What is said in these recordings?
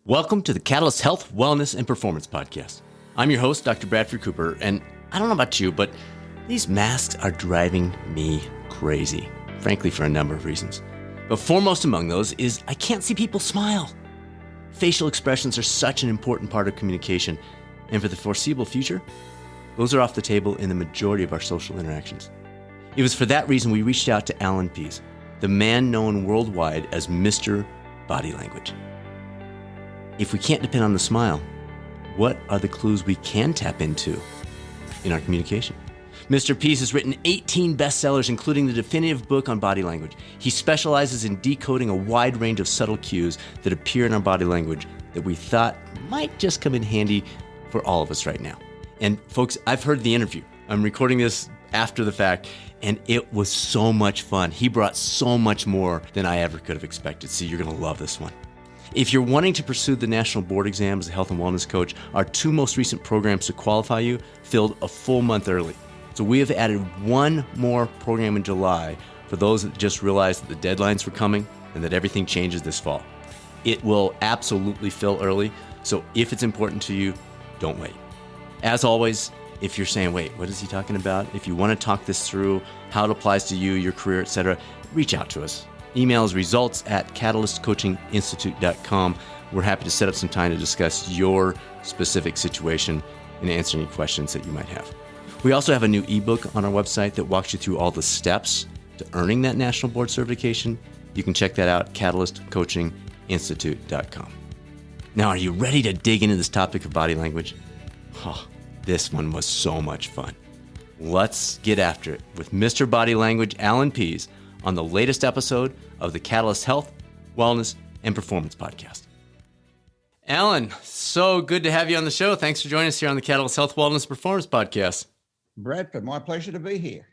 Welcome to the Catalyst Health, Wellness, and Performance Podcast. I'm your host, Dr. Bradford Cooper, and I don't know about you, but these masks are driving me crazy, frankly, for a number of reasons. But foremost among those is I can't see people smile. Facial expressions are such an important part of communication, and for the foreseeable future, those are off the table in the majority of our social interactions. It was for that reason we reached out to Allan Pease, the man known worldwide as Mr. Body Language. If we can't depend on the smile, what are the clues we can tap into in our communication? Mr. Pease has written 18 bestsellers, including the definitive book on body language. He specializes in decoding a wide range of subtle cues that appear in our body language that we thought might just come in handy for all of us right now. And folks, I've heard the interview. I'm recording this after the fact, and it was so much fun. He brought so much more than I ever could have expected, so you're going to love this one. If you're wanting to pursue the national board exam as a health and wellness coach, our two most recent programs to qualify you filled a full month early. So we have added one more program in July for those that just realized that the deadlines were coming and that everything changes this fall. It will absolutely fill early, so if it's important to you, don't wait. As always, if you're saying, wait, what is he talking about? If you want to talk this through, how it applies to you, your career, etc., reach out to us. Email is results@catalystcoachinginstitute.com. We're happy to set up some time to discuss your specific situation and answer any questions that you might have. We also have a new ebook on our website that walks you through all the steps to earning that national board certification. You can check that out at catalystcoachinginstitute.com. Now, are you ready to dig into this topic of body language? Oh, this one was so much fun. Let's get after it with Mr. Body Language, Allan Pease, on the latest episode of the Catalyst Health, Wellness, and Performance Podcast. Allan, so good to have you on the show. Thanks for joining us here on the Catalyst Health, Wellness, Performance Podcast. Bradford, my pleasure to be here.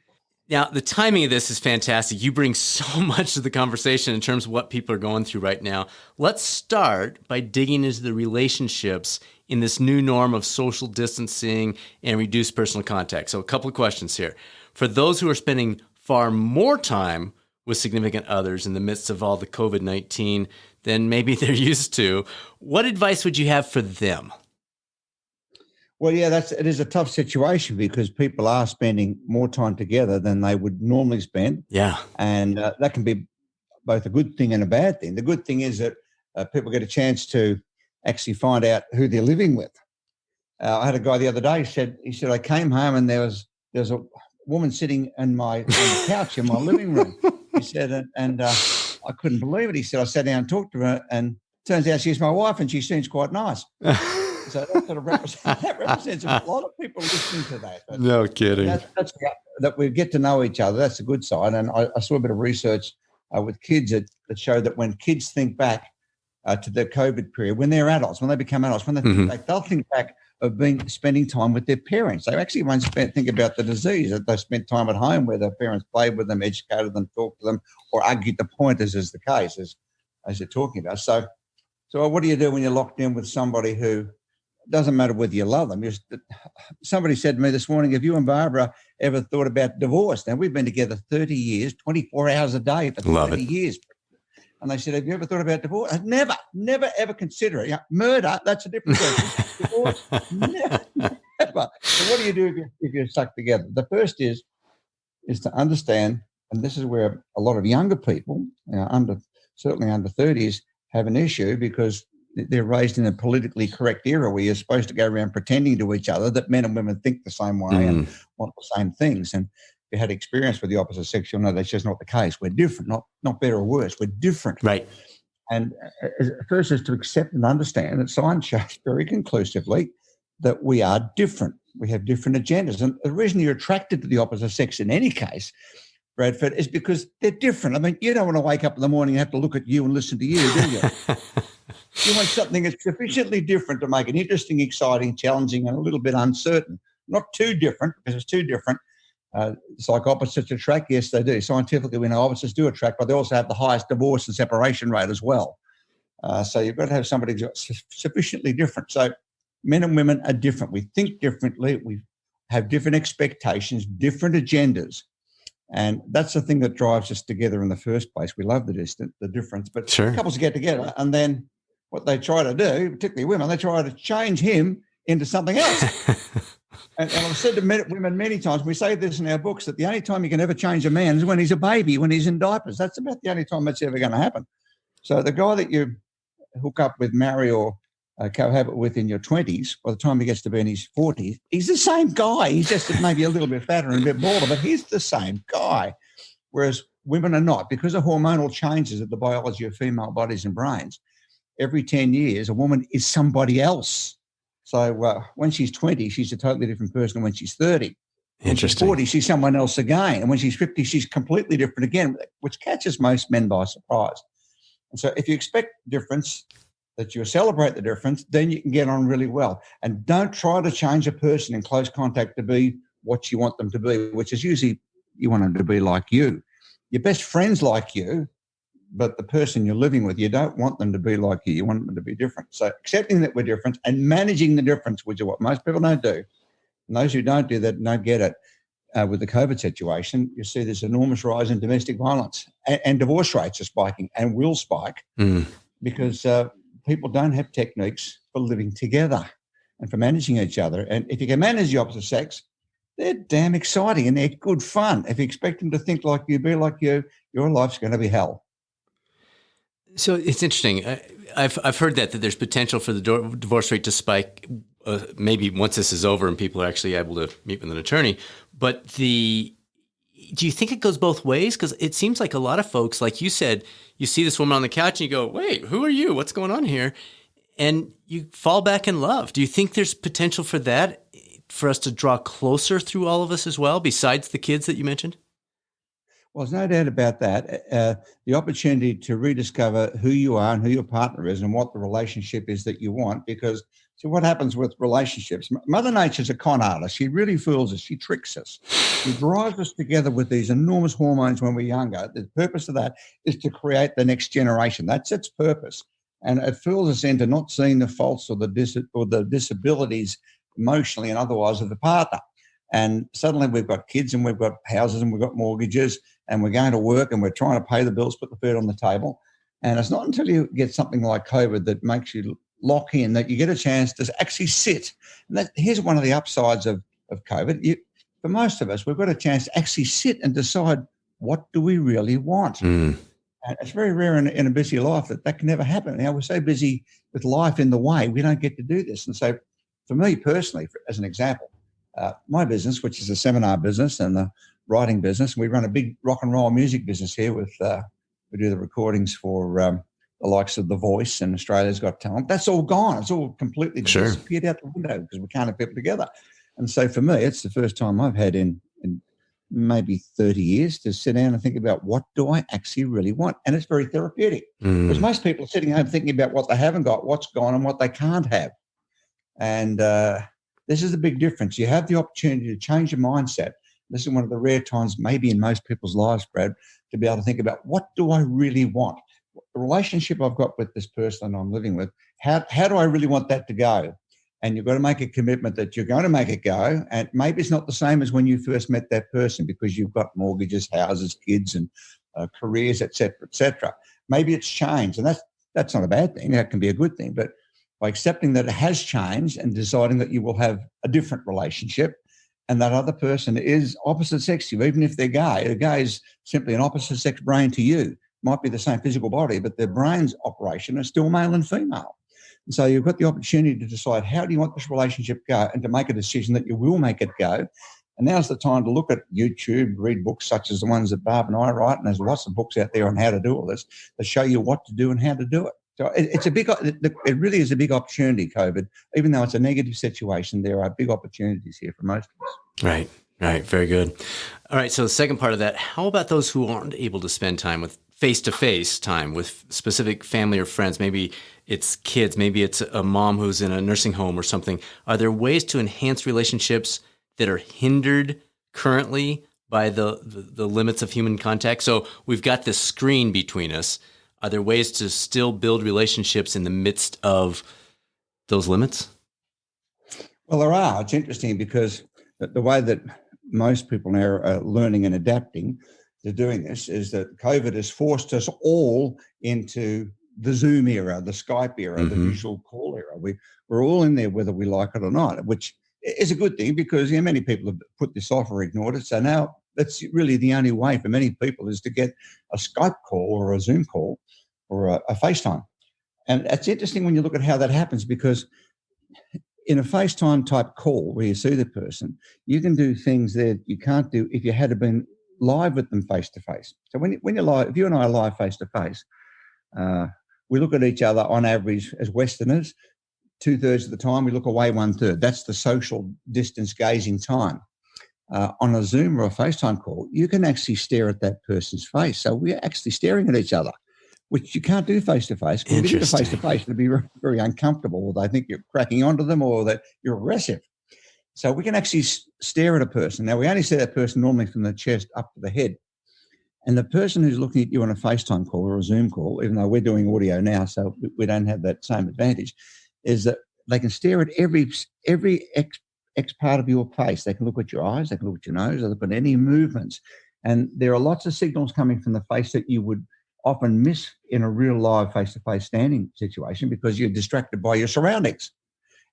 Now, the timing of this is fantastic. You bring so much to the conversation in terms of what people are going through right now. Let's start by digging into the relationships in this new norm of social distancing and reduced personal contact. So a couple of questions here. For those who are spending far more time with significant others in the midst of all the COVID-19 than maybe they're used to, what advice would you have for them? Well, yeah, it is a tough situation because people are spending more time together than they would normally spend. Yeah. And that can be both a good thing and a bad thing. The good thing is that people get a chance to actually find out who they're living with. I had a guy the other day, he said, I came home and there was a woman sitting on the couch in my living room. He said, and I couldn't believe it. He said, I sat down and talked to her, and turns out she's my wife, and she seems quite nice. So that sort of represents a lot of people listening to that. No kidding. That we get to know each other. That's a good sign. And I saw a bit of research with kids that showed that when kids think back to the COVID period, when they're adults, when they become adults, when they think back, they'll think back of spending time with their parents. They actually won't think about the disease, that they spent time at home where their parents played with them, educated them, talked to them, or argued the point, as is the case, as you're talking about. So what do you do when you're locked in with somebody who doesn't matter whether you love them? Somebody said to me this morning, have you and Barbara ever thought about divorce? Now, we've been together 30 years, 24 hours a day for 30 years. And they said, have you ever thought about divorce? I'd never, ever consider it. Murder, that's a different question. Divorce, never. So what do you do if you're stuck together? The first is to understand, and this is where a lot of younger people, certainly under 30s, have an issue because they're raised in a politically correct era where you're supposed to go around pretending to each other that men and women think the same way and want the same things. And if you had experience with the opposite sex, you'll know that's just not the case. We're different, not better or worse. We're different. Right. And first is to accept and understand that science shows very conclusively that we are different. We have different agendas. And the reason you're attracted to the opposite sex in any case, Bradford, is because they're different. I mean, you don't want to wake up in the morning and have to look at you and listen to you, do you? You want something that's sufficiently different to make it interesting, exciting, challenging, and a little bit uncertain. Not too different, because it's too different. It's like opposites attract. Yes, they do. Scientifically, we know opposites do attract, but they also have the highest divorce and separation rate as well. So you've got to have somebody who's sufficiently different. So men and women are different. We think differently. We have different expectations, different agendas. And that's the thing that drives us together in the first place. We love the difference. But sure. Couples get together and then what they try to do, particularly women, they try to change him into something else. And I've said to women many times, we say this in our books, that the only time you can ever change a man is when he's a baby, when he's in diapers. That's about the only time that's ever going to happen. So the guy that you hook up with, marry, or cohabit with in your 20s, by the time he gets to be in his 40s, he's the same guy. He's just maybe a little bit fatter and a bit balder, but he's the same guy. Whereas women are not, because of hormonal changes of the biology of female bodies and brains. Every 10 years, a woman is somebody else. So when she's 20, she's a totally different person than when she's 30. When she's 40, she's someone else again. And when she's 50, she's completely different again, which catches most men by surprise. And so if you expect difference, that you celebrate the difference, then you can get on really well. And don't try to change a person in close contact to be what you want them to be, which is usually you want them to be like you. Your best friend's like you, but the person you're living with, you don't want them to be like you. You want them to be different. So accepting that we're different and managing the difference, which is what most people don't do. And those who don't do that don't get it. With the COVID situation, you see this enormous rise in domestic violence, and divorce rates are spiking and will spike because people don't have techniques for living together and for managing each other. And if you can manage the opposite sex, they're damn exciting and they're good fun. If you expect them to think like you, be like you, your life's going to be hell. So it's interesting. I've heard that there's potential for the divorce rate to spike maybe once this is over and people are actually able to meet with an attorney. But do you think it goes both ways? Because it seems like a lot of folks, like you said, you see this woman on the couch and you go, wait, who are you? What's going on here? And you fall back in love. Do you think there's potential for that, for us to draw closer through all of us as well, besides the kids that you mentioned? Well, there's no doubt about that. The opportunity to rediscover who you are and who your partner is and what the relationship is that you want. Because so what happens with relationships? Mother Nature's a con artist. She really fools us. She tricks us. She drives us together with these enormous hormones when we're younger. The purpose of that is to create the next generation. That's its purpose. And it fools us into not seeing the faults or the disabilities emotionally and otherwise of the partner. And suddenly we've got kids and we've got houses and we've got mortgages and we're going to work and we're trying to pay the bills, put the food on the table. And it's not until you get something like COVID that makes you lock in that you get a chance to actually sit. And here's one of the upsides of COVID. For most of us, we've got a chance to actually sit and decide, what do we really want? And it's very rare in a busy life that can never happen. Now, we're so busy with life in the way, we don't get to do this. And so for me personally, as an example, my business, which is a seminar business and a writing business, we run a big rock and roll music business here with we do the recordings for the likes of The Voice and Australia's Got Talent. That's all gone. It's all completely disappeared out the window because we can't have people together. And so for me, it's the first time I've had in maybe 30 years to sit down and think about, what do I actually really want? And it's very therapeutic because most people are sitting home thinking about what they haven't got, what's gone and what they can't have. And this is the big difference. You have the opportunity to change your mindset. This is one of the rare times maybe in most people's lives, Brad, to be able to think about, what do I really want? The relationship I've got with this person I'm living with, how do I really want that to go? And you've got to make a commitment that you're going to make it go. And maybe it's not the same as when you first met that person because you've got mortgages, houses, kids and careers, et cetera, et cetera. Maybe it's changed. And that's not a bad thing. That can be a good thing. But by accepting that it has changed and deciding that you will have a different relationship and that other person is opposite sex to you, even if they're gay. A gay is simply an opposite sex brain to you. Might be the same physical body, but their brain's operation is still male and female. And so you've got the opportunity to decide, how do you want this relationship to go, and to make a decision that you will make it go. And now's the time to look at YouTube, read books such as the ones that Barb and I write, and there's lots of books out there on how to do all this that show you what to do and how to do it. So it really is a big opportunity, COVID. Even though it's a negative situation, there are big opportunities here for most of us. Right. Very good. All right. So the second part of that, how about those who aren't able to spend time with face-to-face time with specific family or friends? Maybe it's kids, maybe it's a mom who's in a nursing home or something. Are there ways to enhance relationships that are hindered currently by the limits of human contact? So we've got this screen between us. Are there ways to still build relationships in the midst of those limits? Well, there are. It's interesting because the way that most people now are learning and adapting to doing this is that COVID has forced us all into the Zoom era, the Skype era, the visual call era. We're all in there whether we like it or not, which is a good thing because many people have put this off or ignored it. So now that's really the only way for many people is to get a Skype call or a Zoom call or a FaceTime. And it's interesting when you look at how that happens because in a FaceTime type call where you see the person, you can do things that you can't do if you had been live with them face to face. So when you're live, if you and I are live face to face, we look at each other on average as Westerners. 2/3 of the time, we look away 1/3. That's the social distance gazing time. On a Zoom or a FaceTime call, you can actually stare at that person's face. So we're actually staring at each other, which you can't do face to face. When you do face to face, it'll be very, very uncomfortable, or they think you're cracking onto them, or that you're aggressive. So we can actually stare at a person. Now, we only see that person normally from the chest up to the head. And the person who's looking at you on a FaceTime call or a Zoom call, even though we're doing audio now, so we don't have that same advantage, is that they can stare at every X part of your face. They can look at your eyes, they can look at your nose, they look at any movements. And there are lots of signals coming from the face that you would often miss in a real live face-to-face standing situation because you're distracted by your surroundings.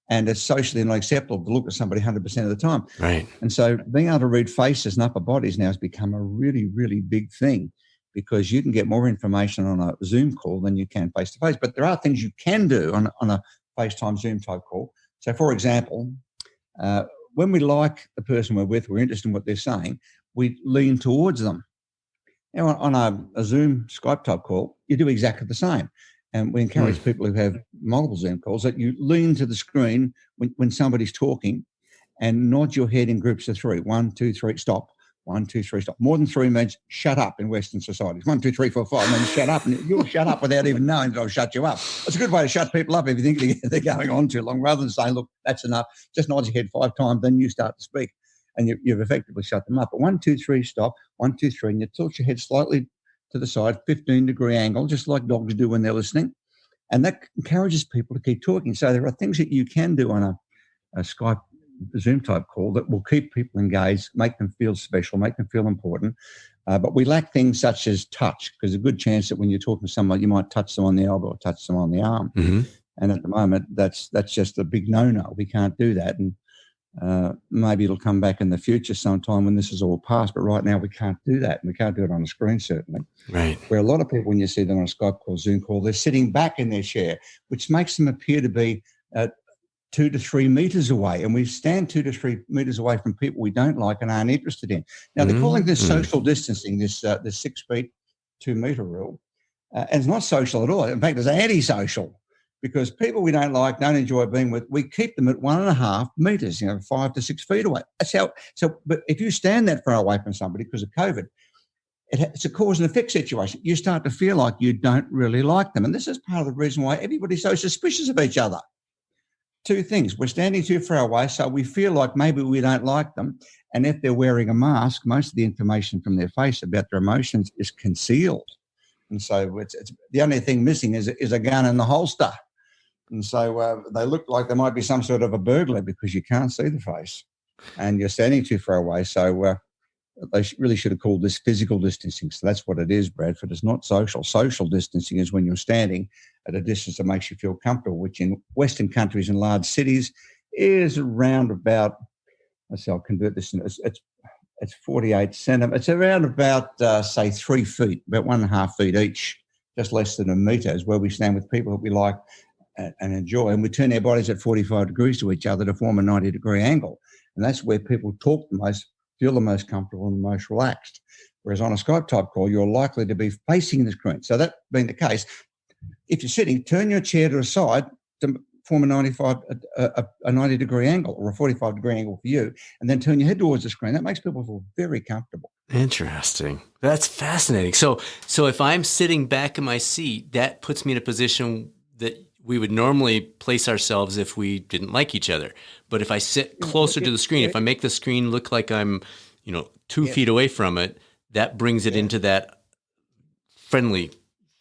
And it's socially not acceptable to look at somebody 100% of the time. Right. And so being able to read faces and upper bodies now has become a really, really big thing because you can get more information on a Zoom call than you can face-to-face. But there are things you can do on a FaceTime Zoom type call. So, for example, when we like the person we're with, we're interested in what they're saying, we lean towards them. Now, on a Zoom Skype type call, you do exactly the same. And we encourage people who have multiple Zoom calls that you lean to the screen when somebody's talking and nod your head in groups of 3. 1, 2, 3, stop. 1, 2, 3, stop. More than 3 means shut up in Western societies. 1, 2, 3, 4, 5 means shut up. And you'll shut up without even knowing that I'll shut you up. It's a good way to shut people up if you think they're going on too long, rather than saying, look, that's enough. Just nod your head 5 times, then you start to speak. And you've effectively shut them up. But 1, 2, 3, stop. 1, 2, 3, and you tilt your head slightly to the side, 15-degree angle, just like dogs do when they're listening. And that encourages people to keep talking. So there are things that you can do on a Skype, Zoom type call that will keep people engaged, make them feel special, make them feel important. But we lack things such as touch, because there's a good chance that when you're talking to someone, you might touch them on the elbow or touch them on the arm. And at the moment, that's just a big no-no. We can't do that. And maybe it'll come back in the future sometime when this is all past, but right now we can't do that, and we can't do it on a screen, certainly. Right. Where a lot of people, when you see them on a Skype call, Zoom call, they're sitting back in their chair, which makes them appear to be 2 to 3 meters away, and we stand 2 to 3 meters away from people we don't like and aren't interested in. Now, they're calling this social distancing, this 6 feet, 2 meter rule, and it's not social at all. In fact, it's antisocial. Because people we don't like, don't enjoy being with, we keep them at 1.5 meters, 5 to 6 feet away. That's how. So, but if you stand that far away from somebody because of COVID, it's a cause and effect situation. You start to feel like you don't really like them, and this is part of the reason why everybody's so suspicious of each other. 2 things: we're standing too far away, so we feel like maybe we don't like them, and if they're wearing a mask, most of the information from their face about their emotions is concealed, and so it's the only thing missing is a gun in the holster. And so they look like they might be some sort of a burglar because you can't see the face and you're standing too far away. So they really should have called this physical distancing. So that's what it is, Bradford. It's not social. Social distancing is when you're standing at a distance that makes you feel comfortable, which in Western countries and large cities is around about, I'll convert this, it's 48 centimetres. It's around about, say, 3 feet, about 1.5 feet each, just less than a metre is where we stand with people that we like and enjoy, and we turn our bodies at 45 degrees to each other to form a 90-degree angle. And that's where people talk the most, feel the most comfortable and the most relaxed. Whereas on a Skype type call, you're likely to be facing the screen. So that being the case, if you're sitting, turn your chair to the side to form a 90-degree angle or a 45-degree angle for you, and then turn your head towards the screen. That makes people feel very comfortable. Interesting. That's fascinating. So if I'm sitting back in my seat, that puts me in a position that we would normally place ourselves if we didn't like each other. But if I sit closer to the screen, if I make the screen look like I'm, 2 feet away from it, that brings it into that friendly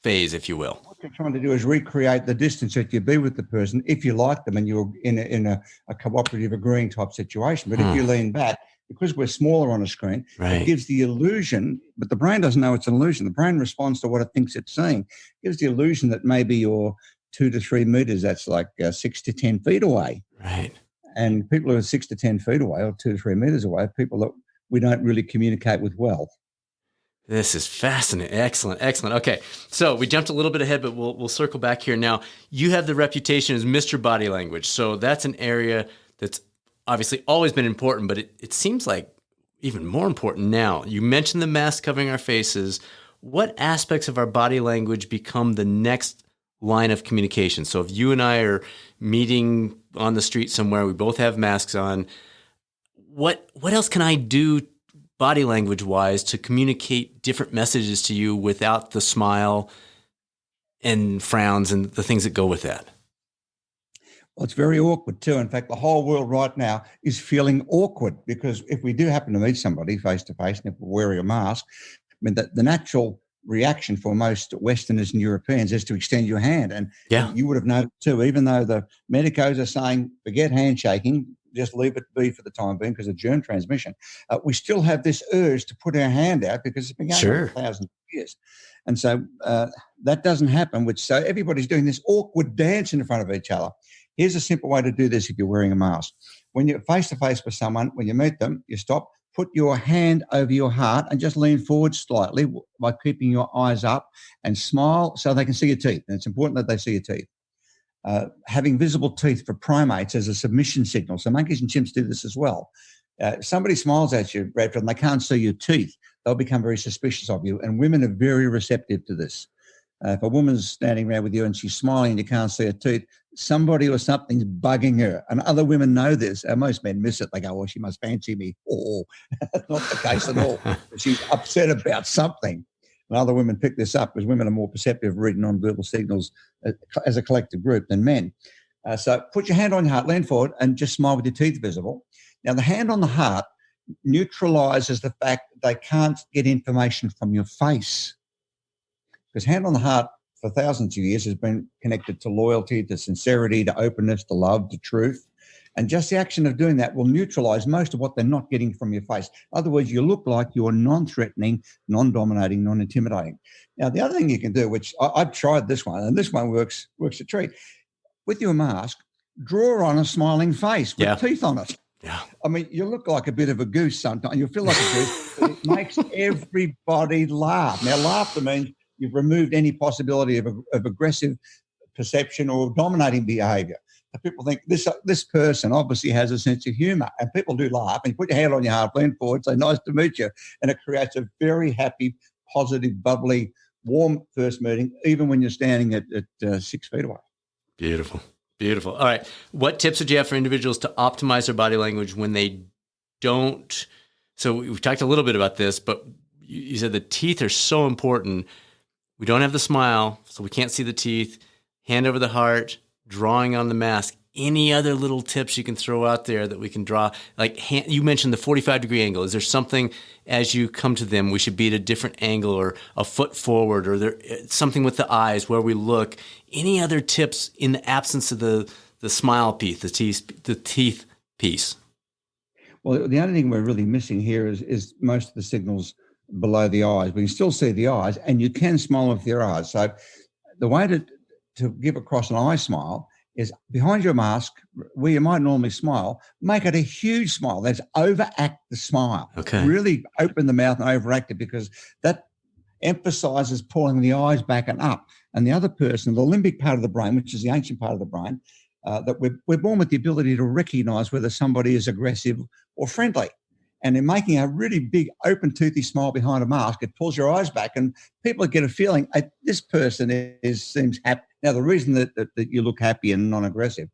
phase, if you will. What you're trying to do is recreate the distance that you'd be with the person if you like them and you're in a cooperative agreeing type situation. But if you lean back, because we're smaller on a screen, Right. it gives the illusion, but the brain doesn't know it's an illusion. The brain responds to what it thinks it's seeing. It gives the illusion that maybe you're 2 to 3 meters, that's like 6 to 10 feet away. Right. And people who are 6 to 10 feet away or 2 to 3 meters away, people that we don't really communicate with well. This is fascinating. Excellent. Excellent. Okay. So we jumped a little bit ahead, but we'll circle back here. Now, you have the reputation as Mr. Body Language. So that's an area that's obviously always been important, but it seems like even more important now. You mentioned the mask covering our faces. What aspects of our body language become the next line of communication? So if you and I are meeting on the street somewhere, we both have masks on, what else can I do body language wise to communicate different messages to you without the smile and frowns and the things that go with that? Well, it's very awkward too. In fact, the whole world right now is feeling awkward because if we do happen to meet somebody face to face and if we're wearing a mask, I mean, the natural reaction for most Westerners and Europeans is to extend your hand. And you would have noticed too, even though the medicos are saying, forget handshaking, just leave it be for the time being because of germ transmission, we still have this urge to put our hand out because it's been going on for thousands of years. And so that doesn't happen, so everybody's doing this awkward dance in front of each other. Here's a simple way to do this if you're wearing a mask. When you're face-to-face with someone, when you meet them, you stop, put your hand over your heart and just lean forward slightly by keeping your eyes up and smile so they can see your teeth. And it's important that they see your teeth. Having visible teeth for primates is a submission signal. So monkeys and chimps do this as well. If somebody smiles at you, Bradford, and they can't see your teeth, they'll become very suspicious of you. And women are very receptive to this. If a woman's standing around with you and she's smiling and you can't see her teeth, somebody or something's bugging her. And other women know this. And most men miss it. They go, she must fancy me. Oh, that's not the case at all. She's upset about something. And other women pick this up because women are more perceptive reading nonverbal signals as a collective group than men. So put your hand on your heart, lean forward, and just smile with your teeth visible. Now, the hand on the heart neutralizes the fact that they can't get information from your face. Because hand on the heart for thousands of years has been connected to loyalty, to sincerity, to openness, to love, to truth. And just the action of doing that will neutralize most of what they're not getting from your face. In other words, you look like you're non-threatening, non-dominating, non-intimidating. Now, the other thing you can do, which I've tried this one, and this one works a treat. With your mask, draw on a smiling face with teeth on it. Yeah. I mean, you look like a bit of a goose sometimes. You feel like a goose, but it makes everybody laugh. Now, laughter means you've removed any possibility of aggressive perception or dominating behavior. People think this person obviously has a sense of humor, and people do laugh. And you put your hand on your heart, lean forward, say, nice to meet you. And it creates a very happy, positive, bubbly, warm first meeting, even when you're standing at 6 feet away. Beautiful. Beautiful. All right. What tips would you have for individuals to optimize their body language when they don't? So we've talked a little bit about this, but you said the teeth are so important. We don't have the smile, so we can't see the teeth. Hand over the heart, drawing on the mask. Any other little tips you can throw out there that we can draw? Like you mentioned the 45-degree angle. Is there something as you come to them we should be at a different angle or a foot forward or there something with the eyes where we look? Any other tips in the absence of the smile piece, the teeth piece? Well, the only thing we're really missing here is most of the signals below the eyes. We can still see the eyes and you can smile with your eyes. So the way to give across an eye smile is behind your mask, where you might normally smile, make it a huge smile. That's overact the smile. Okay. Really open the mouth and overact it because that emphasizes pulling the eyes back and up. And the other person, the limbic part of the brain, which is the ancient part of the brain, that we're born with the ability to recognize whether somebody is aggressive or friendly. And in making a really big, open, toothy smile behind a mask, it pulls your eyes back and people get a feeling, this person seems happy. Now, the reason that you look happy and non-aggressive,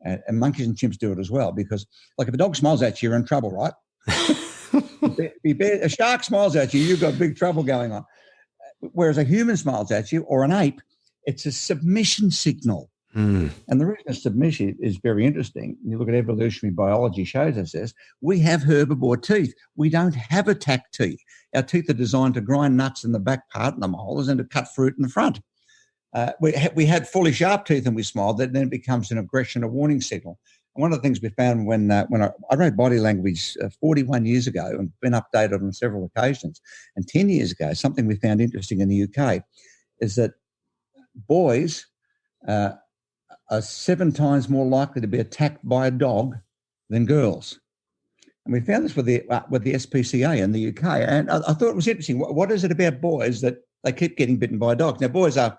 and monkeys and chimps do it as well, because like if a dog smiles at you, you're in trouble, right? A shark smiles at you, you've got big trouble going on. Whereas a human smiles at you or an ape, it's a submission signal. And the reason a submission is very interesting, you look at evolutionary biology shows us this, we have herbivore teeth. We don't have attack teeth. Our teeth are designed to grind nuts in the back part and the molars and to cut fruit in the front. We had fully sharp teeth and we smiled, that then becomes an aggression, a warning signal. And one of the things we found when I wrote body language 41 years ago and been updated on several occasions, and 10 years ago, something we found interesting in the UK is that boys are 7 times more likely to be attacked by a dog than girls. And we found this with the SPCA in the UK. And I thought it was interesting. What is it about boys that they keep getting bitten by dogs? Now, boys are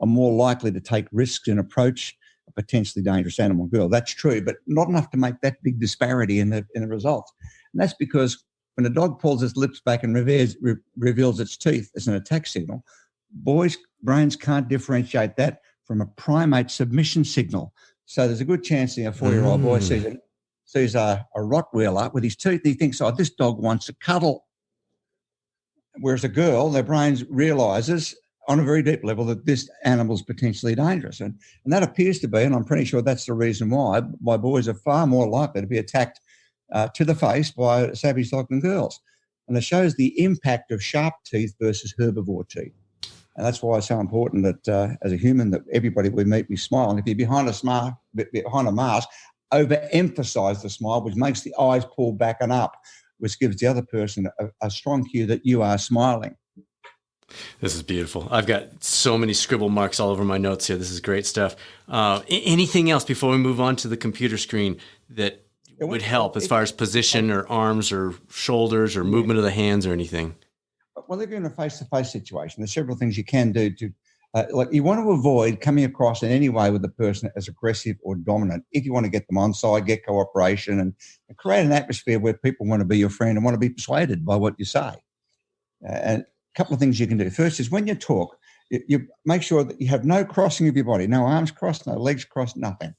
more likely to take risks and approach a potentially dangerous animal girl. That's true, but not enough to make that big disparity in the results. And that's because when a dog pulls its lips back and reveals its teeth as an attack signal, boys' brains can't differentiate that from a primate submission signal. So there's a good chance that a 4-year-old boy sees a Rottweiler with his teeth. He thinks, oh, this dog wants a cuddle. Whereas a girl, their brains realises on a very deep level that this animal's potentially dangerous. And that appears to be, and I'm pretty sure that's the reason why boys are far more likely to be attacked to the face by a savage dog than girls. And it shows the impact of sharp teeth versus herbivore teeth. And that's why it's so important that as a human, that everybody we meet, we smile. And if you're behind a mask, overemphasize the smile, which makes the eyes pull back and up, which gives the other person a strong cue that you are smiling. This is beautiful. I've got so many scribble marks all over my notes here. This is great stuff. Anything else before we move on to the computer screen that would help as far as position or arms or shoulders or movement of the hands or anything? Well, if you're in a face-to-face situation, there's several things you can do to, like you want to avoid coming across in any way with the person as aggressive or dominant. If you want to get them on side, get cooperation and create an atmosphere where people want to be your friend and want to be persuaded by what you say. And a couple of things you can do. First is when you talk, you make sure that you have no crossing of your body, no arms crossed, no legs crossed, nothing.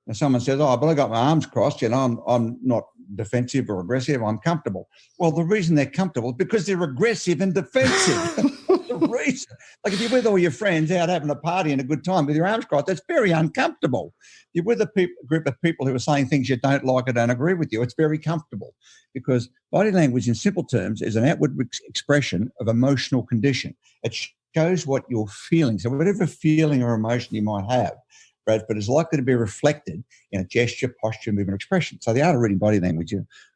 And someone says, oh, but I got my arms crossed, I'm not defensive or aggressive, I'm comfortable. Well, the reason they're comfortable is because they're aggressive and defensive. The reason. Like if you're with all your friends out having a party and a good time with your arms crossed, that's very uncomfortable. You're with a group of people who are saying things you don't like or don't agree with you, it's very comfortable, because body language in simple terms is an outward expression of emotional condition. It shows what you're feeling. So whatever feeling or emotion you might have, but it's likely to be reflected in a gesture, posture, movement, expression. So the art of reading body language,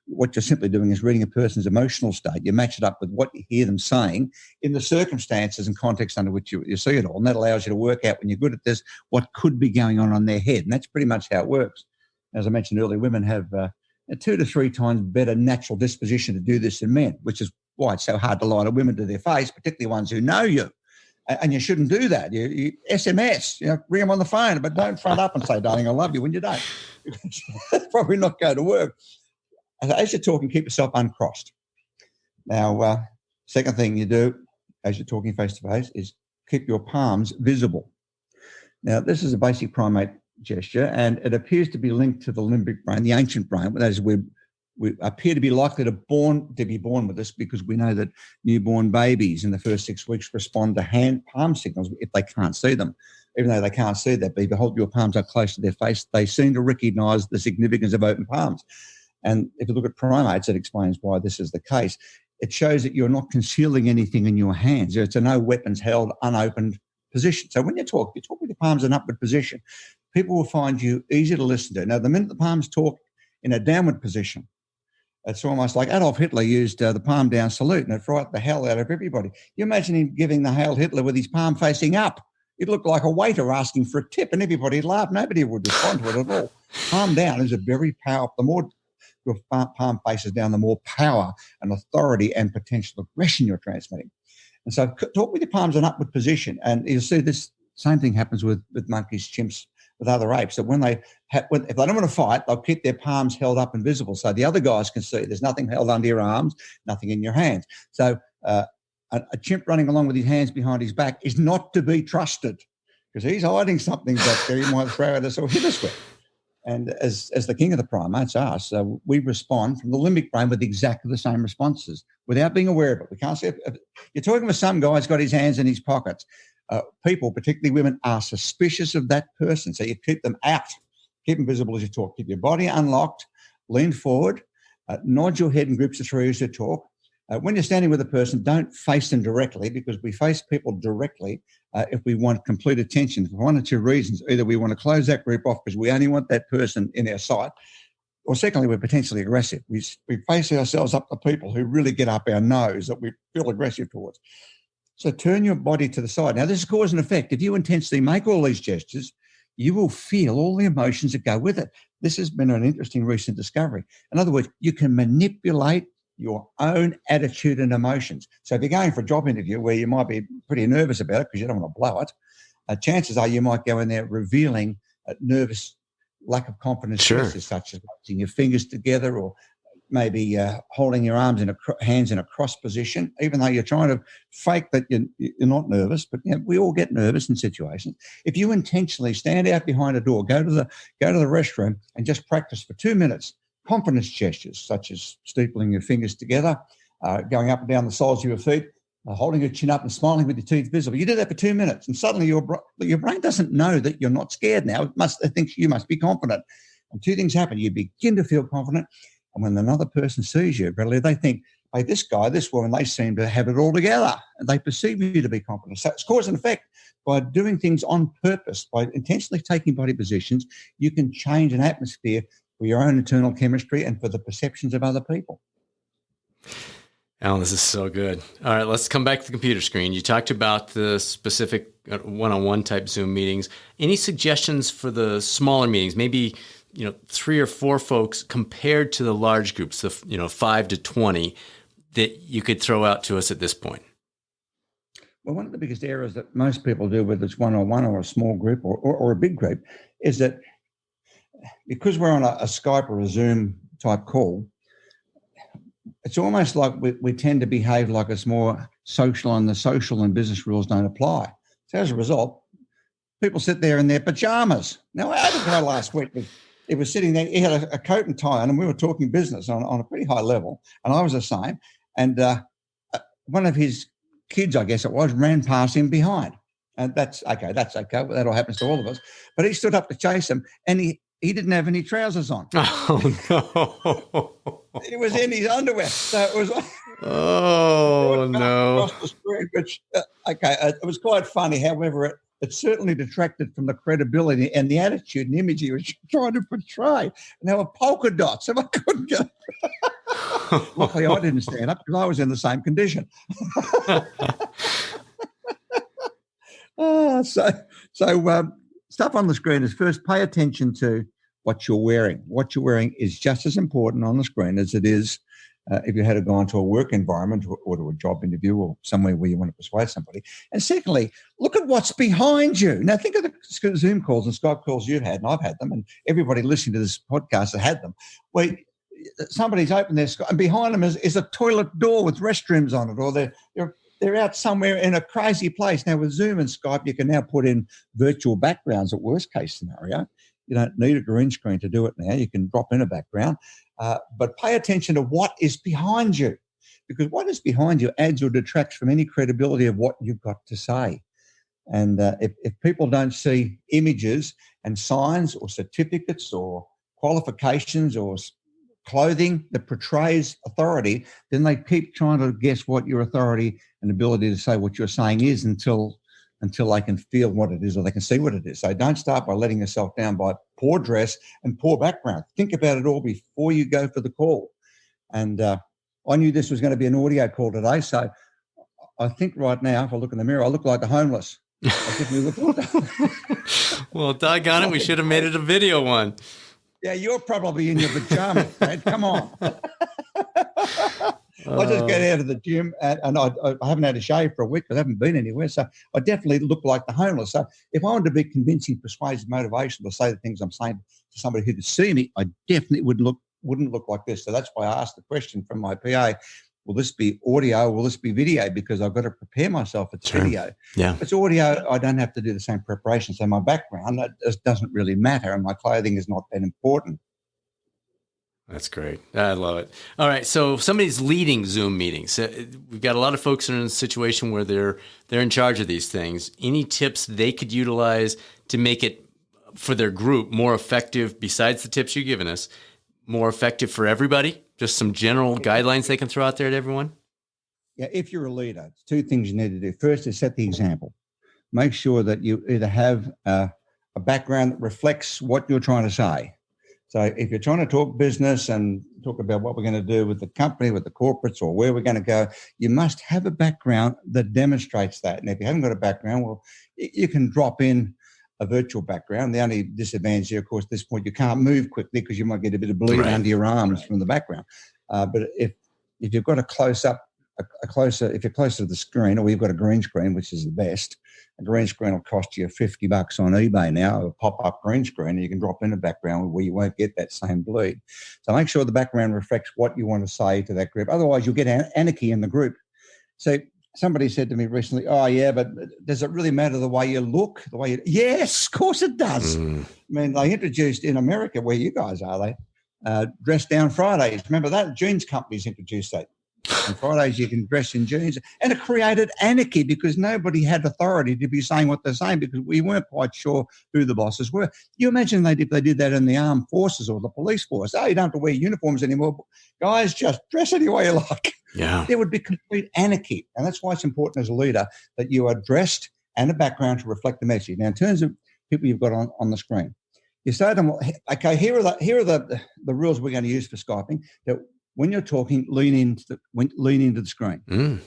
what you're simply doing is reading a person's emotional state. You match it up with what you hear them saying in the circumstances and context under which you see it all. And that allows you to work out, when you're good at this, what could be going on their head. And that's pretty much how it works. As I mentioned earlier, women have a 2 to 3 times better natural disposition to do this than men, which is why it's so hard to lie to women to their face, particularly ones who know you. And you shouldn't do that. You SMS, ring them on the phone, but don't front up and say, darling, I love you, when you don't. That's probably not going to work. As you're talking, keep yourself uncrossed. Now, second thing you do as you're talking face-to-face is keep your palms visible. Now, this is a basic primate gesture, and it appears to be linked to the limbic brain, the ancient brain. That is, we appear to be likely to be born with this, because we know that newborn babies in the first 6 weeks respond to palm signals if they can't see them. Even though they can't see that, but if you hold your palms up close to their face, they seem to recognise the significance of open palms. And if you look at primates, it explains why this is the case. It shows that you're not concealing anything in your hands. It's a no weapons held, unopened position. So when you talk with your palms in upward position, people will find you easy to listen to. Now, the minute the palms talk in a downward position, it's almost like Adolf Hitler used the palm down salute, and it frightened the hell out of everybody. You imagine him giving the Hail Hitler with his palm facing up. It looked like a waiter asking for a tip, and everybody laughed. Nobody would respond to it at all. Palm down is a very powerful. The more your palm faces down, the more power and authority and potential aggression you're transmitting. And so talk with your palms in upward position, and you'll see this same thing happens with monkeys, chimps, with other apes, that if they don't want to fight, they'll keep their palms held up and visible so the other guys can see. There's nothing held under your arms, nothing in your hands. So a chimp running along with his hands behind his back is not to be trusted, because he's hiding something back there he might throw at us or hit us with. And as the king of the primates, us, we respond from the limbic brain with exactly the same responses without being aware of it. We can't see it. You're talking with some guy who's got his hands in his pockets. People, particularly women, are suspicious of that person. So you keep them out, keep them visible as you talk. Keep your body unlocked, lean forward, nod your head in groups of 3 as you talk. When you're standing with a person, don't face them directly, because we face people directly if we want complete attention for one or two reasons. Either we want to close that group off because we only want that person in our sight, or secondly, we're potentially aggressive. We face ourselves up to people who really get up our nose that we feel aggressive towards. So turn your body to the side. Now, this is cause and effect. If you intensely make all these gestures, you will feel all the emotions that go with it. This has been an interesting recent discovery. In other words, you can manipulate your own attitude and emotions. So if you're going for a job interview where you might be pretty nervous about it because you don't want to blow it, chances are you might go in there revealing nervous, lack of confidence, gestures such as putting your fingers together, or maybe holding your arms hands in a cross position, even though you're trying to fake that you're not nervous. But we all get nervous in situations. If you intentionally stand out behind a door, go to the restroom, and just practice for 2 minutes confidence gestures such as steepling your fingers together, going up and down the soles of your feet, holding your chin up and smiling with your teeth visible. You do that for 2 minutes, and suddenly your brain doesn't know that you're not scared now. It thinks you must be confident. And two things happen. You begin to feel confident, and when another person sees you, really, they think, hey, this guy, this woman, they seem to have it all together, and they perceive you to be confident. So it's cause and effect. By doing things on purpose, by intentionally taking body positions, you can change an atmosphere for your own internal chemistry and for the perceptions of other people. Allan, this is so good. All right, let's come back to the computer screen. You talked about the specific one-on-one type Zoom meetings. Any suggestions for the smaller meetings, maybe 3 or 4 folks compared to the large groups, the 5 to 20, that you could throw out to us at this point? Well, one of the biggest errors that most people do, whether it's one-on-one or a small group or a big group, is that because we're on a Skype or a Zoom type call, it's almost like we tend to behave like it's more social, and the social and business rules don't apply. So as a result, people sit there in their pajamas. Now, I had a guy last week, he was sitting there, he had a coat and tie on, and we were talking business on a pretty high level, and I was the same. And one of his kids, I guess it was, ran past him behind. And that's okay. That all happens to all of us. But he stood up to chase him, and he didn't have any trousers on. Oh, no. He was in his underwear. So it was like, oh, no. Across the screen, which, it was quite funny. However, it certainly detracted from the credibility and the attitude and image he was trying to portray. And there were polka dots, and I couldn't get Luckily, I didn't stand up because I was in the same condition. Stuff on the screen is, first, pay attention to what you're wearing. What you're wearing is just as important on the screen as it is if you had to go into a work environment or to a job interview or somewhere where you want to persuade somebody. And secondly, look at what's behind you. Now, think of the Zoom calls and Skype calls you've had, and I've had them, and everybody listening to this podcast has had them, where somebody's opened their Skype, and behind them is a toilet door with restrooms on it, or they're out somewhere in a crazy place. Now, with Zoom and Skype, you can now put in virtual backgrounds at worst case scenario. You don't need a green screen to do it now. You can drop in a background. But pay attention to what is behind you, because what is behind you adds or detracts from any credibility of what you've got to say. And if people don't see images and signs or certificates or qualifications or clothing that portrays authority, then they keep trying to guess what your authority and ability to say what you're saying is until they can feel what it is or they can see what it is. So don't start by letting yourself down by poor dress and poor background. Think about it all before you go for the call. And I knew this was going to be an audio call today, so I think right now, if I look in the mirror, I look like the homeless. I definitely look like Well, doggone it, we should have made it a video one. Yeah, you're probably in your pajamas, Brad. Come on. I just got out of the gym and I haven't had a shave for a week because I haven't been anywhere. So I definitely look like the homeless. So if I wanted to be convincing, persuasive, motivational to say the things I'm saying to somebody who could see me, I definitely wouldn't look like this. So that's why I asked the question from my PA, will this be audio or will this be video? Because I've got to prepare myself. It's video. Yeah. If it's audio, I don't have to do the same preparation. So my background doesn't really matter and my clothing is not that important. That's great. I love it. All right. So somebody's leading Zoom meetings. We've got a lot of folks in a situation where they're in charge of these things. Any tips they could utilize to make it for their group more effective, besides the tips you've given us, more effective for everybody? Just some general guidelines they can throw out there to everyone? if you're a leader, it's two things you need to do. First is set the example. Make sure that you either have a background that reflects what you're trying to say. So if you're trying to talk business and talk about what we're going to do with the company, with the corporates, or where we're going to go, you must have a background that demonstrates that. And if you haven't got a background, well, you can drop in a virtual background. The only disadvantage here, of course, at this point, you can't move quickly because you might get a bit of bleed under your arms from the background. But if you've got a close-up, if you're closer to the screen, or you've got a green screen, which is the best, a green screen will cost you $50 on eBay now, a pop-up green screen, and you can drop in a background where you won't get that same bleed. So make sure the background reflects what you want to say to that group. Otherwise, you'll get anarchy in the group. So somebody said to me recently, "Oh, yeah, but does it really matter the way you look? Yes, of course it does." I mean, they introduced in America, where you guys are, dress down Fridays. Remember that? Jeans companies introduced that. On Fridays, you can dress in jeans. And it created anarchy because nobody had authority to be saying what they're saying because we weren't quite sure who the bosses were. You imagine if they did that in the armed forces or the police force. Oh, you don't have to wear uniforms anymore. Guys, just dress any way you like. Yeah. There would be complete anarchy. And that's why it's important as a leader that you are dressed and a background to reflect the message. Now, in terms of people you've got on the screen, you say to them, okay, here are the rules we're going to use for Skyping. That when you're talking, lean into the screen.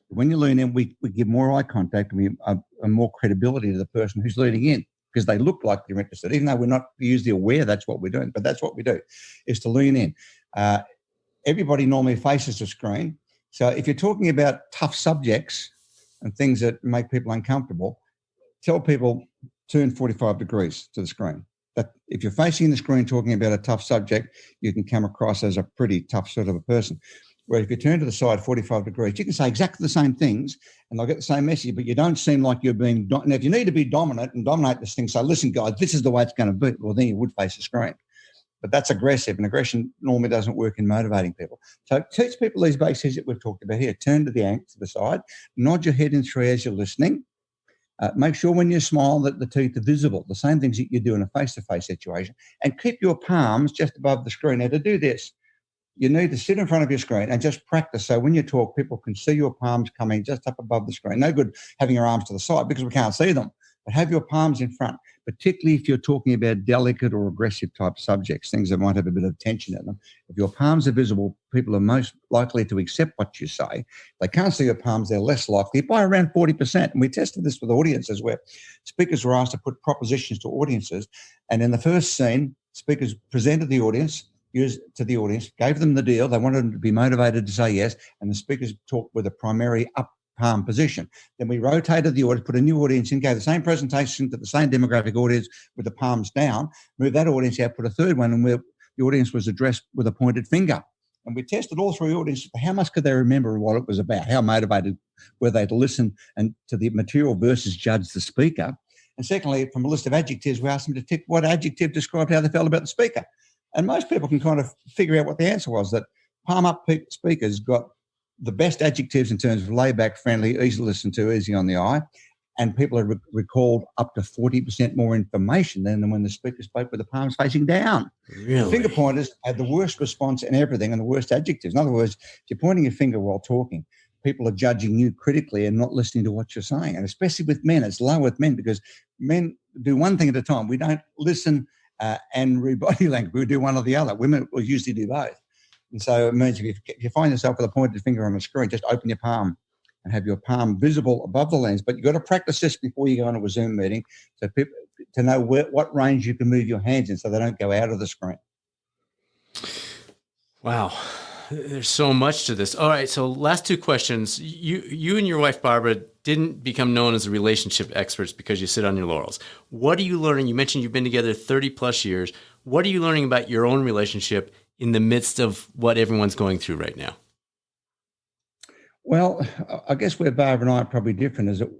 When you lean in, we give more eye contact and we more credibility to the person who's leaning in because they look like they're interested, even though we're not usually aware that's what we're doing. But that's what we do, is to lean in. Everybody normally faces the screen. So if you're talking about tough subjects and things that make people uncomfortable, tell people turn 45 degrees to the screen. That if you're facing the screen talking about a tough subject, you can come across as a pretty tough sort of a person. Where if you turn to the side 45 degrees, you can say exactly the same things and they'll get the same message, but you don't seem like you're being now, if you need to be dominant and dominate this thing, say, listen, guys, this is the way it's going to be, well, then you would face the screen. But that's aggressive, and aggression normally doesn't work in motivating people. So teach people these basics that we've talked about here. Turn to the side, nod your head in three as you're listening. Make sure when you smile that the teeth are visible, the same things that you do in a face-to-face situation, and keep your palms just above the screen. Now, to do this, you need to sit in front of your screen and just practice. So when you talk, people can see your palms coming just up above the screen. No good having your arms to the side because we can't see them, but have your palms in front, particularly if you're talking about delicate or aggressive type subjects, things that might have a bit of tension in them. If your palms are visible, people are most likely to accept what you say. If they can't see your palms, they're less likely by around 40%. And we tested this with audiences where speakers were asked to put propositions to audiences. And in the first scene, speakers presented the audience, gave them the deal. They wanted them to be motivated to say yes. And the speakers talked with a primary up palm position. Then we rotated the audience, put a new audience in, gave the same presentation to the same demographic audience with the palms down, moved that audience out, put a third one, and where the audience was addressed with a pointed finger. And we tested all three audiences. How much could they remember what it was about? How motivated were they to listen and to the material versus judge the speaker? And secondly, from a list of adjectives, we asked them to tick what adjective described how they felt about the speaker. And most people can kind of figure out what the answer was, that palm up speakers got the best adjectives in terms of laid back, friendly, easy to listen to, easy on the eye. And people have recalled up to 40% more information than when the speaker spoke with the palms facing down. Really? The finger pointers had the worst response in everything and the worst adjectives. In other words, if you're pointing your finger while talking, people are judging you critically and not listening to what you're saying. And especially with men, it's low with men because men do one thing at a time. We don't listen and read body language. We do one or the other. Women will usually do both. And so it means if you find yourself with a pointed finger on the screen, just open your palm and have your palm visible above the lens. But you've got to practice this before you go into a Zoom meeting so people to know what range you can move your hands in so they don't go out of the screen. Wow. There's so much to this. All right. So last two questions. You and your wife, Barbara, didn't become known as relationship experts because you sit on your laurels. What are you learning? You mentioned you've been together 30 plus years. What are you learning about your own relationship in the midst of what everyone's going through right now? Well, I guess where Barbara and I are probably different is that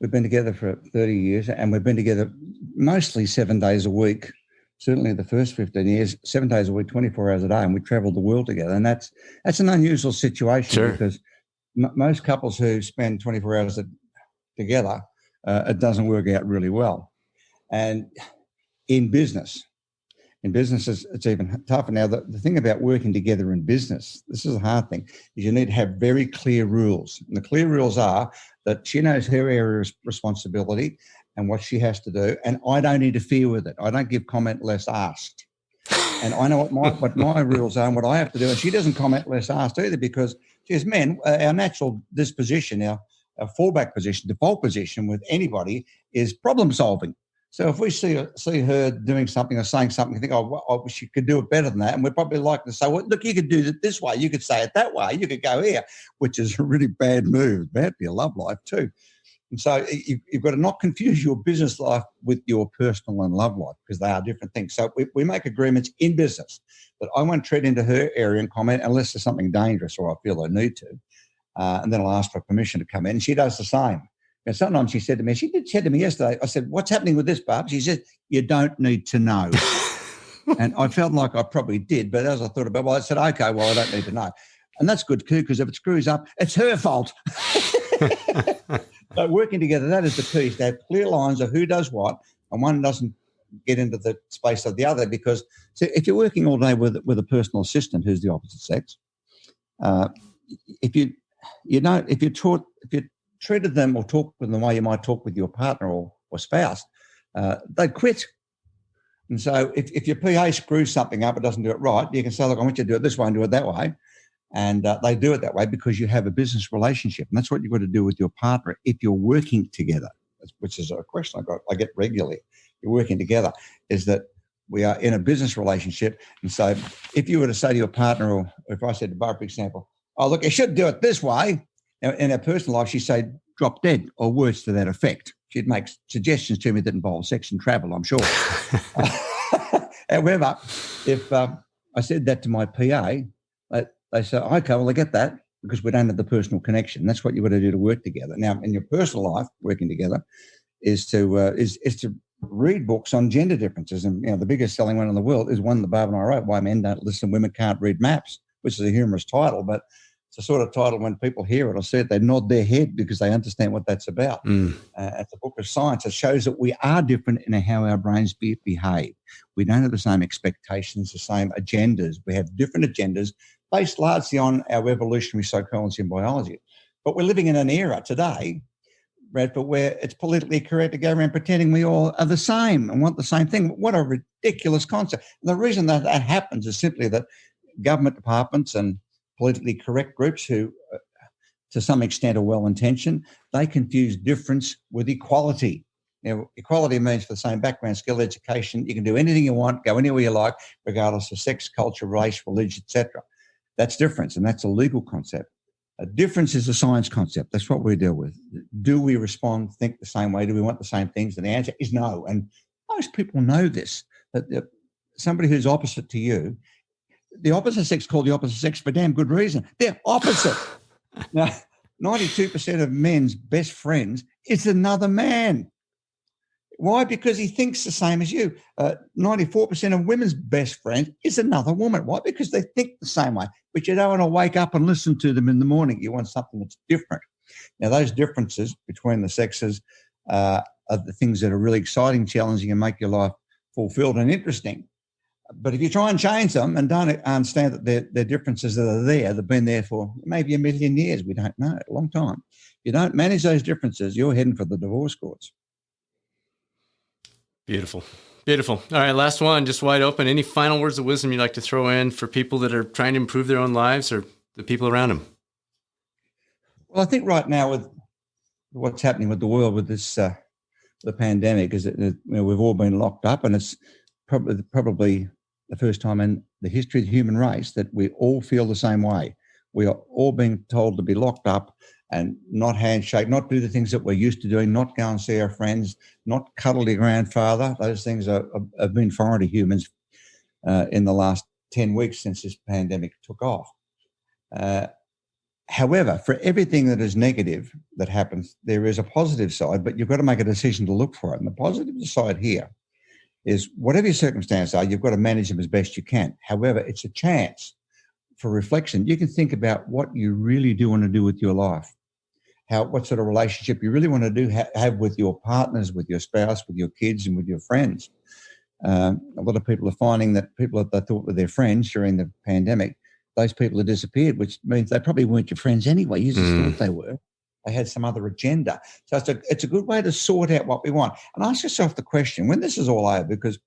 we've been together for 30 years and we've been together mostly 7 days a week, certainly the first 15 years, 7 days a week, 24 hours a day, and we traveled the world together. And that's an unusual situation because most couples who spend 24 hours together, it doesn't work out really well. And in business, In business, it's even tougher. Now, the thing about working together in business, this is a hard thing, is you need to have very clear rules. And the clear rules are that she knows her area of responsibility and what she has to do, and I don't interfere with it. I don't give comment less asked. And I know what my rules are and what I have to do, and she doesn't comment less asked either, because, geez, men, our natural disposition, our fallback position, default position with anybody is problem solving. So if we see her doing something or saying something, we think, oh, I wish you could do it better than that. And we're probably likely to say, well, look, you could do it this way. You could say it that way. You could go here, which is a really bad move. Bad for your love life too. And so you've got to not confuse your business life with your personal and love life, because they are different things. So we make agreements in business that I won't tread into her area and comment unless there's something dangerous or I feel I need to. And then I'll ask for permission to come in. And she does the same. And sometimes she said to me yesterday, I said, what's happening with this, Barb? She said, you don't need to know. And I felt like I probably did. But as I thought about it, I said, okay, well, I don't need to know. And that's good too, because if it screws up, it's her fault. So working together, that is the key, to have clear lines of who does what, and one doesn't get into the space of the other. Because if you're working all day with a personal assistant who's the opposite sex, if you treated them or talked with them the way you might talk with your partner or spouse, they'd quit. And so if your PA screws something up, it doesn't do it right, you can say, look, I want you to do it this way and do it that way. And they do it that way because you have a business relationship. And that's what you've got to do with your partner if you're working together, which is a question I get regularly. You're working together, is that we are in a business relationship. And so if you were to say to your partner, or if I said to Barbara, for example, oh, look, you should do it this way. Now, in her personal life, she'd say, drop dead, or words to that effect. She'd make suggestions to me that involve sex and travel, I'm sure. However, if I said that to my PA, they say, okay, well, I get that, because we don't have the personal connection. That's what you've got to do to work together. Now, in your personal life, working together is to read books on gender differences. And, the biggest selling one in the world is one that Barb and I wrote, Why Men Don't Listen, Women Can't Read Maps, which is a humorous title, but it's a sort of title when people hear it or see it, they nod their head because they understand what that's about. It's a book of science. It shows that we are different in how our brains behave. We don't have the same expectations, the same agendas. We have different agendas based largely on our evolutionary psychology and biology. But we're living in an era today, Bradford, where it's politically correct to go around pretending we all are the same and want the same thing. What a ridiculous concept. And the reason that happens is simply that government departments and politically correct groups who, to some extent, are well-intentioned, they confuse difference with equality. Now, equality means for the same background, skill, education, you can do anything you want, go anywhere you like, regardless of sex, culture, race, religion, etc. That's difference, and that's a legal concept. A difference is a science concept. That's what we deal with. Do we respond, think the same way? Do we want the same things? And the answer is no. And most people know this, that somebody who's opposite to you, the opposite sex called the opposite sex for damn good reason. They're opposite. Now, 92% of men's best friends is another man. Why? Because he thinks the same as you. 94% of women's best friend is another woman. Why? Because they think the same way. But you don't want to wake up and listen to them in the morning. You want something that's different. Now, those differences between the sexes are the things that are really exciting, challenging, and make your life fulfilled and interesting. But if you try and change them and don't understand that they're differences that are there, they've been there for maybe a million years, we don't know, a long time. If you don't manage those differences, you're heading for the divorce courts. Beautiful. Beautiful. All right, last one, just wide open. Any final words of wisdom you'd like to throw in for people that are trying to improve their own lives or the people around them? Well, I think right now with what's happening with the world with this the pandemic is that we've all been locked up, and it's probably the first time in the history of the human race that we all feel the same way. We are all being told to be locked up and not handshake, not do the things that we're used to doing, not go and see our friends, not cuddle your grandfather. Those things have been foreign to humans in the last 10 weeks since this pandemic took off. However, for everything that is negative that happens, there is a positive side, but you've got to make a decision to look for it. And the positive side here is whatever your circumstances are, you've got to manage them as best you can. However, it's a chance for reflection. You can think about what you really do want to do with your life, what sort of relationship you really want to have with your partners, with your spouse, with your kids, and with your friends. A lot of people are finding that people that they thought were their friends during the pandemic, those people have disappeared, which means they probably weren't your friends anyway. You just thought they were. They had some other agenda. So it's a good way to sort out what we want. And ask yourself the question, when this is all over, because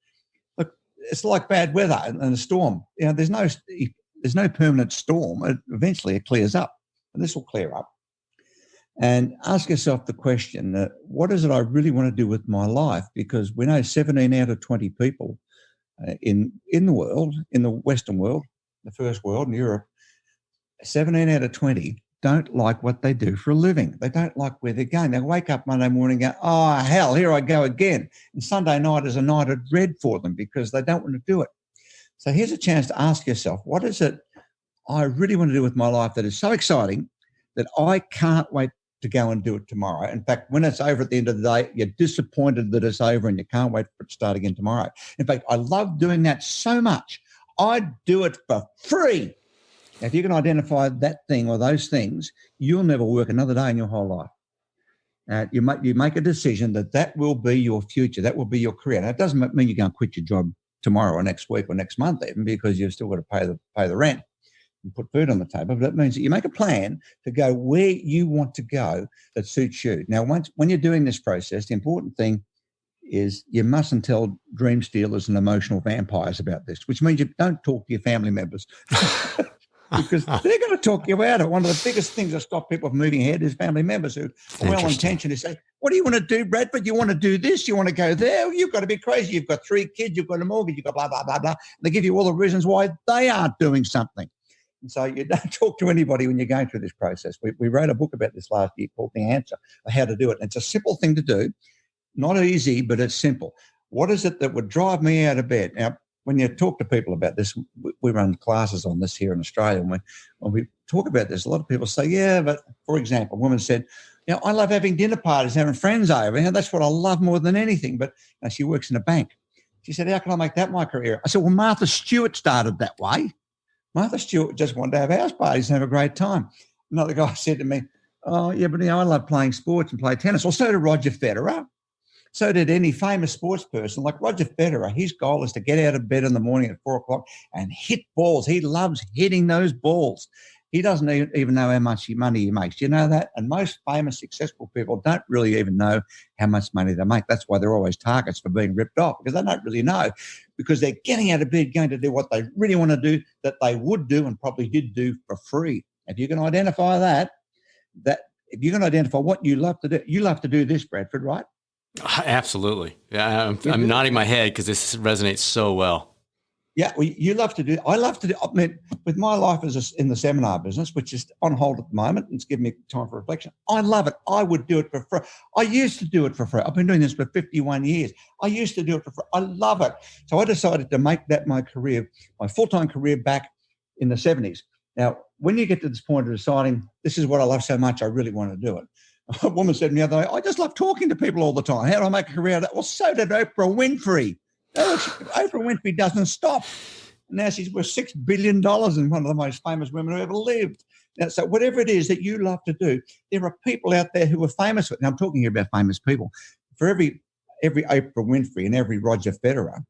look, it's like bad weather and a storm. There's no permanent storm. Eventually it clears up, and this will clear up. And ask yourself the question, what is it I really want to do with my life? Because we know 17 out of 20 people in the world, in the Western world, the first world, in Europe, 17 out of 20 don't like what they do for a living. They don't like where they're going. They wake up Monday morning and go, oh, hell, here I go again. And Sunday night is a night of dread for them because they don't want to do it. So here's a chance to ask yourself, what is it I really want to do with my life that is so exciting that I can't wait to go and do it tomorrow? In fact, when it's over at the end of the day, you're disappointed that it's over and you can't wait for it to start again tomorrow. In fact, I love doing that so much. I'd do it for free. Now, if you can identify that thing or those things, you'll never work another day in your whole life. You make a decision that will be your future. That will be your career. Now, it doesn't mean you're going to quit your job tomorrow or next week or next month even, because you've still got to pay the rent and put food on the table. But it means that you make a plan to go where you want to go that suits you. Now, when you're doing this process, the important thing is you mustn't tell dream stealers and emotional vampires about this, which means you don't talk to your family members because they're going to talk you out of it. One of the biggest things that stop people from moving ahead is family members who are well-intentioned to say, what do you want to do, Bradford? You want to do this? You want to go there? You've got to be crazy. You've got 3 kids. You've got a mortgage. You've got blah, blah, blah, blah. They give you all the reasons why they aren't doing something. And so you don't talk to anybody when you're going through this process. We wrote a book about this last year called The Answer, how to do it. And it's a simple thing to do. Not easy, but it's simple. What is it that would drive me out of bed? Now, when you talk to people about this, we run classes on this here in Australia. And when we talk about this, a lot of people say, yeah, but for example, a woman said, I love having dinner parties, having friends over. That's what I love more than anything. But she works in a bank. She said, how can I make that my career? I said, well, Martha Stewart started that way. Martha Stewart just wanted to have house parties and have a great time. Another guy said to me, oh, yeah, but I love playing sports and play tennis. Well, so did Roger Federer. So did any famous sports person. Like Roger Federer, his goal is to get out of bed in the morning at 4 o'clock and hit balls. He loves hitting those balls. He doesn't even know how much money he makes. Do you know that? And most famous, successful people don't really even know how much money they make. That's why they're always targets for being ripped off, because they don't really know, because they're getting out of bed, going to do what they really want to do, that they would do and probably did do for free. If you can identify that if you can identify what you love to do, you love to do this, Bradford, right? Absolutely. Yeah, I'm nodding my head because this resonates so well. Yeah, well, you love to do. I love to do. I mean, with my life in the seminar business, which is on hold at the moment, and it's giving me time for reflection. I love it. I would do it for free. I used to do it for free. I've been doing this for 51 years. I used to do it for free. I love it. So I decided to make that my career, my full-time career, back in the 70s. Now, when you get to this point of deciding this is what I love so much, I really want to do it. A woman said to me the other day, I just love talking to people all the time. How do I make a career out of that? Well, so did Oprah Winfrey. Oprah Winfrey doesn't stop. Now she's worth $6 billion and one of the most famous women who ever lived. Now, so whatever it is that you love to do, there are people out there who are famous. Now, I'm talking here about famous people. For every Oprah Winfrey and every Roger Federer,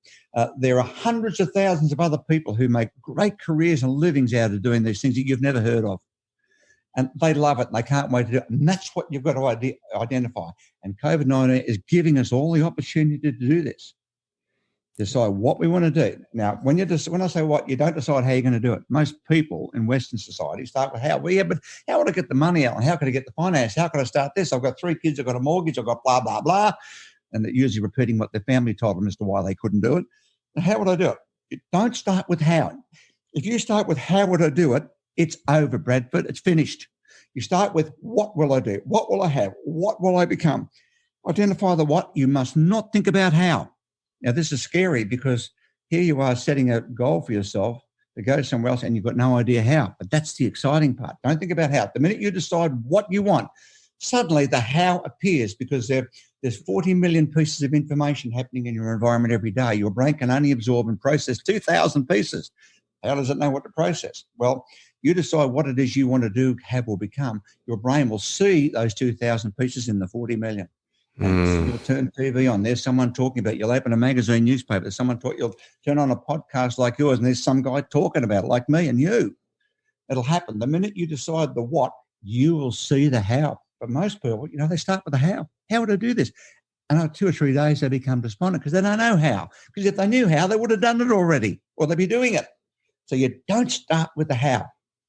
there are hundreds of thousands of other people who make great careers and livings out of doing these things that you've never heard of. And they love it and they can't wait to do it. And that's what you've got to identify. And COVID-19 is giving us all the opportunity to do this. Decide what we want to do. Now, when I say what, you don't decide how you're going to do it. Most people in Western society start with how. Well, yeah, but how would I get the money out? How could I get the finance? How could I start this? I've got 3 kids. I've got a mortgage. I've got blah, blah, blah. And they're usually repeating what their family told them as to why they couldn't do it. And how would I do it? Don't start with how. If you start with how would I do it, it's over, Bradford. It's finished. You start with what will I do? What will I have? What will I become? Identify the what. You must not think about how. Now, this is scary because here you are setting a goal for yourself to go somewhere else and you've got no idea how. But that's the exciting part. Don't think about how. The minute you decide what you want, suddenly the how appears because there's 40 million pieces of information happening in your environment every day. Your brain can only absorb and process 2,000 pieces. How does it know what to process? Well, you decide what it is you want to do, have, or become. Your brain will see those 2,000 pieces in the 40 million. You'll turn TV on. There's someone talking about it. You'll open a magazine, newspaper. There's someone talking. You'll turn on a podcast like yours, and there's some guy talking about it, like me and you. It'll happen. The minute you decide the what, you will see the how. But most people, they start with the how. How would I do this? And after 2 or 3 days, they become despondent because they don't know how. Because if they knew how, they would have done it already, or they'd be doing it. So you don't start with the how.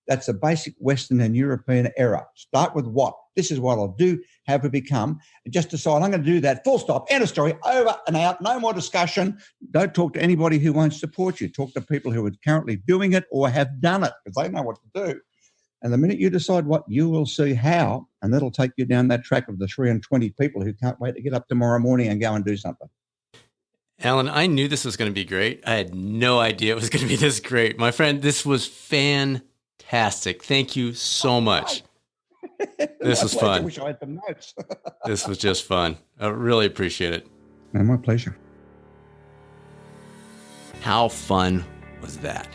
That's a basic Western and European error. Start with what. This is what I'll do, have it become, and just decide I'm going to do that. Full stop. End of story. Over and out. No more discussion. Don't talk to anybody who won't support you. Talk to people who are currently doing it or have done it because they know what to do. And the minute you decide what, you will see how, and that'll take you down that track of the 3 and 20 people who can't wait to get up tomorrow morning and go and do something. Allan, I knew this was going to be great. I had no idea it was going to be this great. My friend, this was fantastic. Thank you so much. This was fun. I wish I had some notes. This was just fun. I really appreciate it. My pleasure. How fun was that?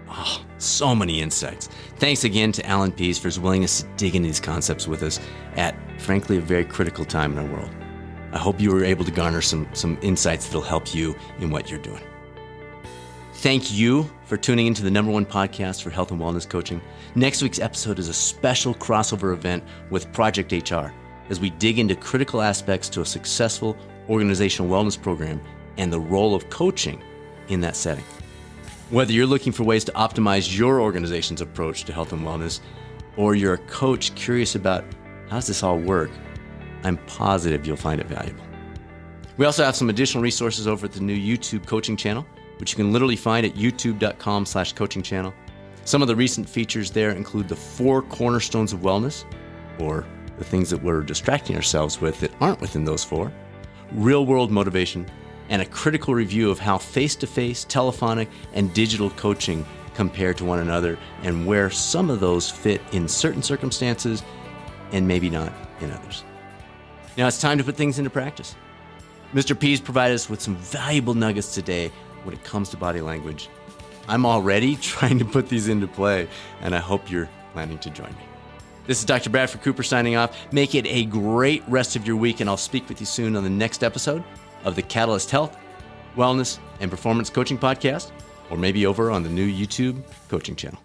Oh, so many insights. Thanks again to Allan Pease for his willingness to dig into these concepts with us at, frankly, a very critical time in our world. I hope you were able to garner some insights that'll help you in what you're doing. Thank you for tuning into the #1 podcast for health and wellness coaching. Next week's episode is a special crossover event with Project HR as we dig into critical aspects to a successful organizational wellness program and the role of coaching in that setting. Whether you're looking for ways to optimize your organization's approach to health and wellness, or you're a coach curious about how does this all work, I'm positive you'll find it valuable. We also have some additional resources over at the new YouTube coaching channel, which you can literally find at youtube.com/coaching channel. Some of the recent features there include the 4 cornerstones of wellness, or the things that we're distracting ourselves with that aren't within those 4, real-world motivation, and a critical review of how face-to-face, telephonic, and digital coaching compare to one another and where some of those fit in certain circumstances and maybe not in others. Now it's time to put things into practice. Mr. Pease provided us with some valuable nuggets today when it comes to body language. I'm already trying to put these into play, and I hope you're planning to join me. This is Dr. Bradford Cooper signing off. Make it a great rest of your week, and I'll speak with you soon on the next episode of the Catalyst Health, Wellness, and Performance Coaching Podcast, or maybe over on the new YouTube coaching channel.